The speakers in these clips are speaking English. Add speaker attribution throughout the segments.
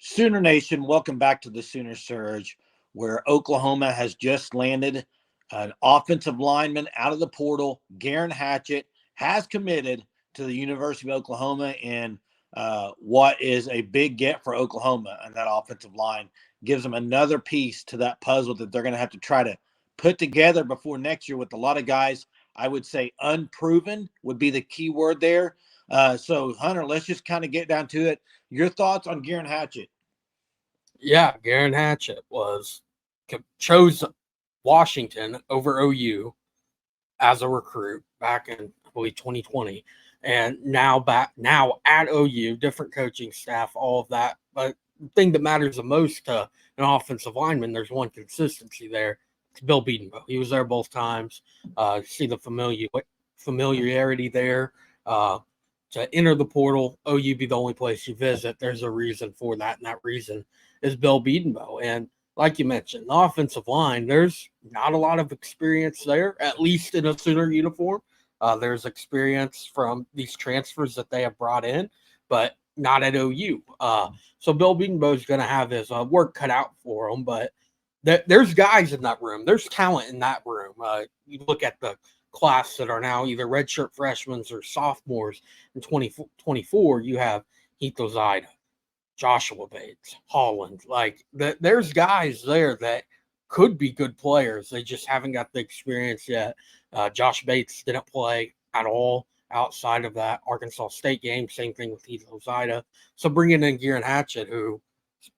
Speaker 1: Sooner Nation, welcome back to the Sooner Surge, where Oklahoma has just landed an offensive lineman out of the portal. Garen Hatchet has committed to the University of Oklahoma in what is a big get for Oklahoma, and that offensive line gives them another piece to that puzzle that they're going to have to try to put together before next year with a lot of guys. I would say unproven would be the key word there. So, Hunter, let's just kind of get down to it. Your thoughts on Garen Hatchet?
Speaker 2: Yeah, Garen Hatchet chose Washington over OU as a recruit back in, I believe, 2020, and now at OU, different coaching staff, all of that. But the thing that matters the most to an offensive lineman, there's one consistency there. It's Bill Bedenbaugh. He was there both times. See the familiarity there. To enter the portal, OU be the only place you visit. There's a reason for that, and that reason is Bill Bedenbaugh. And like you mentioned, the offensive line, there's not a lot of experience there, at least in a Sooner uniform. There's experience from these transfers that they have brought in, but not at OU. So Bill Bedenbaugh is going to have his work cut out for him, but there's guys in that room. There's talent in that room. You look at the class that are now either redshirt freshmen or sophomores in 2024, you have Heath Ozida, Joshua Bates, Holland. There's guys there that could be good players. They just haven't got the experience yet. Josh Bates didn't play at all outside of that Arkansas State game. Same thing with Heath Ozida. So bringing in Geirean Hatchett, who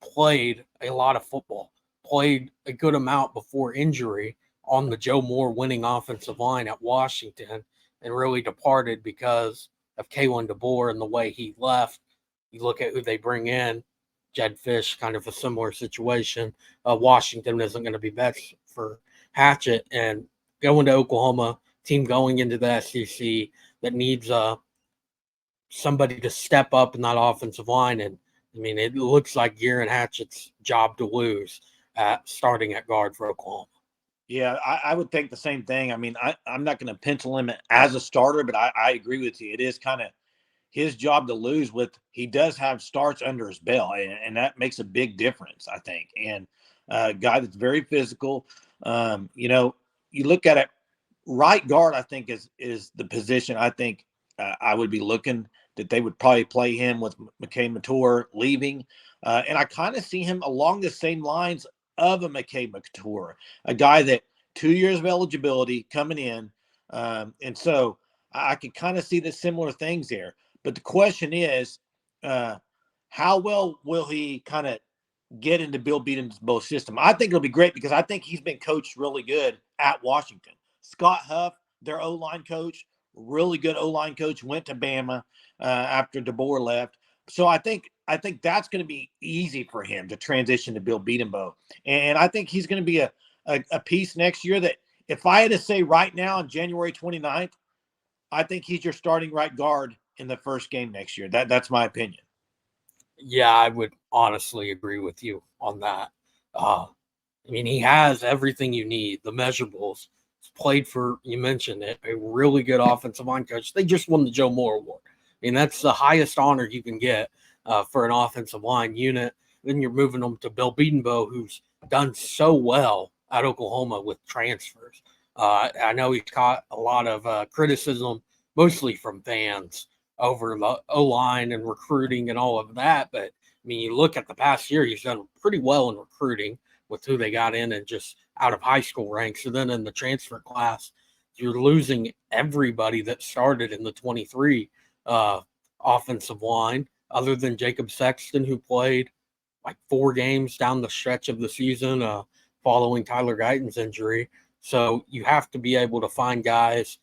Speaker 2: played a lot of football, played a good amount before injury on the Joe Moore winning offensive line at Washington, and really departed because of Kalen DeBoer and the way he left. You look at who they bring in, Jed Fish, kind of a similar situation. Washington isn't going to be best for Hatchet, and going to Oklahoma, team going into the SEC that needs somebody to step up in that offensive line. And I mean, it looks like Geirean Hatchett's job to lose starting at guard for Oklahoma.
Speaker 1: Yeah, I would think the same thing. I mean, I'm not going to pencil him as a starter, but I agree with you. It is kind of his job to lose. He does have starts under his belt, and that makes a big difference, I think. And a guy that's very physical. You look at it, right guard, I think is the position I think I would be looking that they would probably play him with McKay Matur leaving. And I kind of see him along the same lines of a McKay Matur, a guy that 2 years of eligibility coming in. And so I could kind of see the similar things there. But the question is, how well will he kind of get into Bill Bedenbaugh's system? I think it'll be great because I think he's been coached really good at Washington. Scott Huff, their O-line coach, really good O-line coach, went to Bama after DeBoer left. So I think that's going to be easy for him to transition to Bill Bedenbaugh. And I think he's going to be a piece next year that if I had to say right now on January 29th, I think he's your starting right guard in the first game next year. That's my opinion.
Speaker 2: Yeah, I would honestly agree with you on that. I mean, he has everything you need, the measurables. He's played for, you mentioned it, a really good offensive line coach. They just won the Joe Moore Award. I mean, that's the highest honor you can get for an offensive line unit. Then you're moving them to Bill Bedenbaugh, who's done so well at Oklahoma with transfers. I know he's caught a lot of criticism, mostly from fans, over the O-line and recruiting and all of that. But, I mean, you look at the past year, he's done pretty well in recruiting with who they got in and just out of high school ranks. And then in the transfer class, you're losing everybody that started in the 23 offensive line, other than Jacob Sexton, who played like 4 games down the stretch of the season following Tyler Guyton's injury. So you have to be able to find guys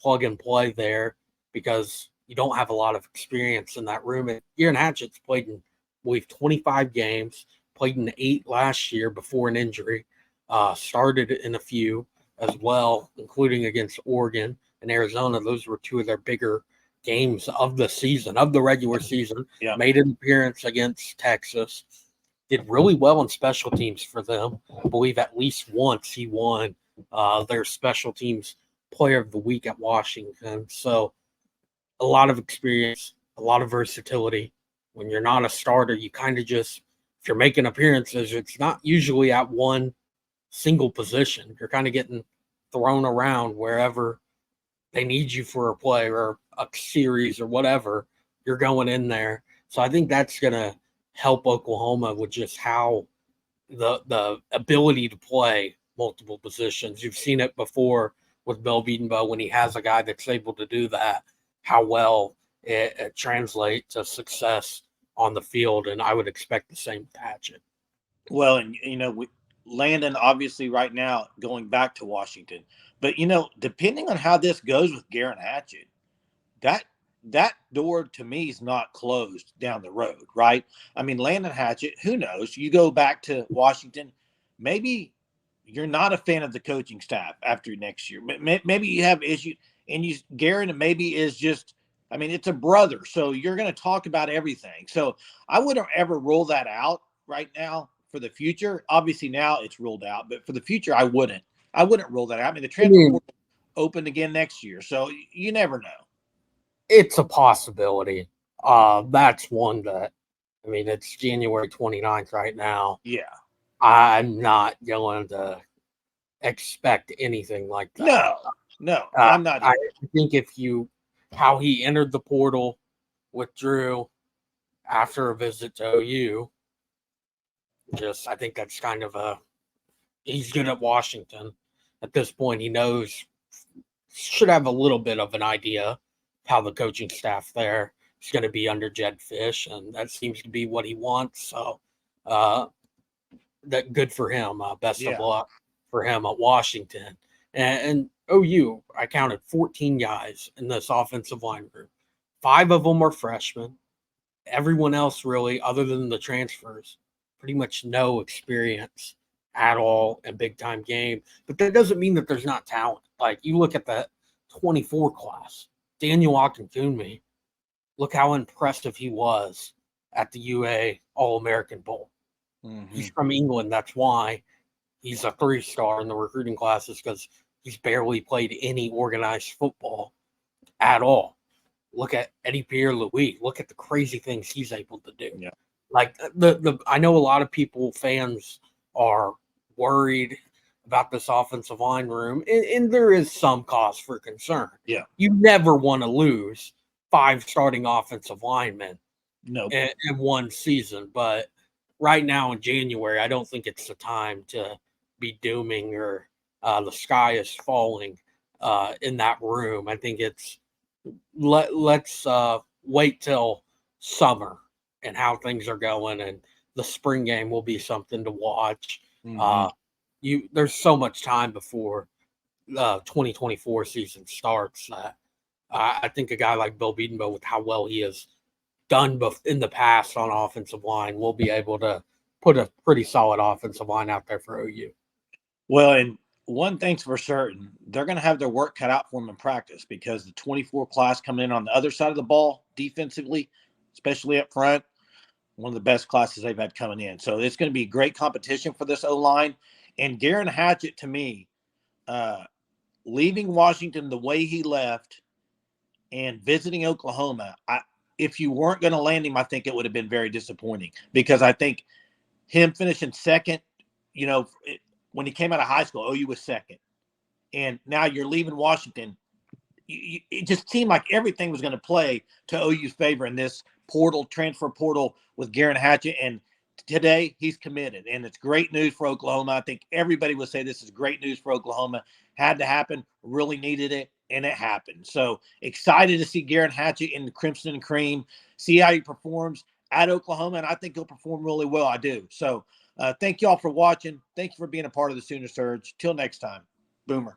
Speaker 2: plug and play there because you don't have a lot of experience in that room. And Geirean Hatchett's played in, I believe, 25 games, played in 8 last year before an injury, started in a few as well, including against Oregon and Arizona. Those were 2 of their bigger games of the season, of the regular season.
Speaker 1: Yeah.
Speaker 2: Made an appearance against Texas. Did really well on special teams for them. I believe at least once he won their special teams player of the week at Washington. So a lot of experience, a lot of versatility. When you're not a starter, you kind of just if you're making appearances, it's not usually at one single position. You're kind of getting thrown around wherever they need you for a play or a series or whatever. You're going in there. So I think that's going to help Oklahoma with just how the ability to play multiple positions. You've seen it before with Bill Bedenbaugh when he has a guy that's able to do that, how well it translates to success on the field. And I would expect the same with Hatchet.
Speaker 1: Well, and Landon obviously right now going back to Washington, but depending on how this goes with Garen Hatchet, that door to me is not closed down the road, right? I mean, Landon Hatchet, who knows? You go back to Washington, maybe you're not a fan of the coaching staff after next year. Maybe you have issues, and Garen maybe is just. I mean, it's a brother, so you're going to talk about everything. So I wouldn't ever rule that out right now for the future. Obviously, now it's ruled out, but for the future, I wouldn't. I wouldn't rule that out. I mean, the transfer portal opened again next year, so you never know.
Speaker 2: It's a possibility. That's one that, I mean, it's January 29th right now.
Speaker 1: Yeah.
Speaker 2: I'm not going to expect anything like that.
Speaker 1: No, I'm not either.
Speaker 2: I think how he entered the portal with Drew after a visit to OU, I think that's kind of he's good at Washington. At this point, he should have a little bit of an idea how the coaching staff there is going to be under Jed Fish, and that seems to be what he wants. So, that good for him. Best of luck for him at Washington. And OU, I counted 14 guys in this offensive line group. 5 of them are freshmen. Everyone else, really, other than the transfers, pretty much no experience at all in big-time game. But that doesn't mean that there's not talent. Like, you look at the 24 class, Daniel Akinkunmi, look how impressive he was at the UA All-American Bowl. Mm-hmm. He's from England. That's why he's a 3-star in the recruiting classes, because he's barely played any organized football at all. Look at Eddie Pierre-Louis. Look at the crazy things he's able to do.
Speaker 1: Yeah.
Speaker 2: Like I know a lot of fans are worried about this offensive line room, and there is some cause for concern.
Speaker 1: Yeah.
Speaker 2: You never want to lose 5 starting offensive linemen in one season, but right now in January, I don't think it's the time to be dooming or the sky is falling in that room. I think it's let's wait till summer and how things are going, and the spring game will be something to watch. Mm-hmm. There's so much time before the 2024 season starts. I think a guy like Bill Bedenbaugh, with how well he has done in the past on offensive line, will be able to put a pretty solid offensive line out there for OU.
Speaker 1: Well, and one thing's for certain, they're going to have their work cut out for them in practice, because the 24 class coming in on the other side of the ball defensively, especially up front, one of the best classes they've had coming in. So it's going to be great competition for this O-line. And Garen Hatchet, to me, leaving Washington the way he left and visiting Oklahoma, if you weren't going to land him, I think it would have been very disappointing, because I think him finishing second, when he came out of high school, OU was second. And now you're leaving Washington. It just seemed like everything was going to play to OU's favor in this transfer portal with Garen Hatchet. And today he's committed. And it's great news for Oklahoma. I think everybody would say this is great news for Oklahoma. Had to happen, really needed it, and it happened. So excited to see Garen Hatchet in the Crimson and Cream, see how he performs at Oklahoma. And I think he'll perform really well. I do. So thank you all for watching. Thank you for being a part of the Sooner Surge. Till next time. Boomer.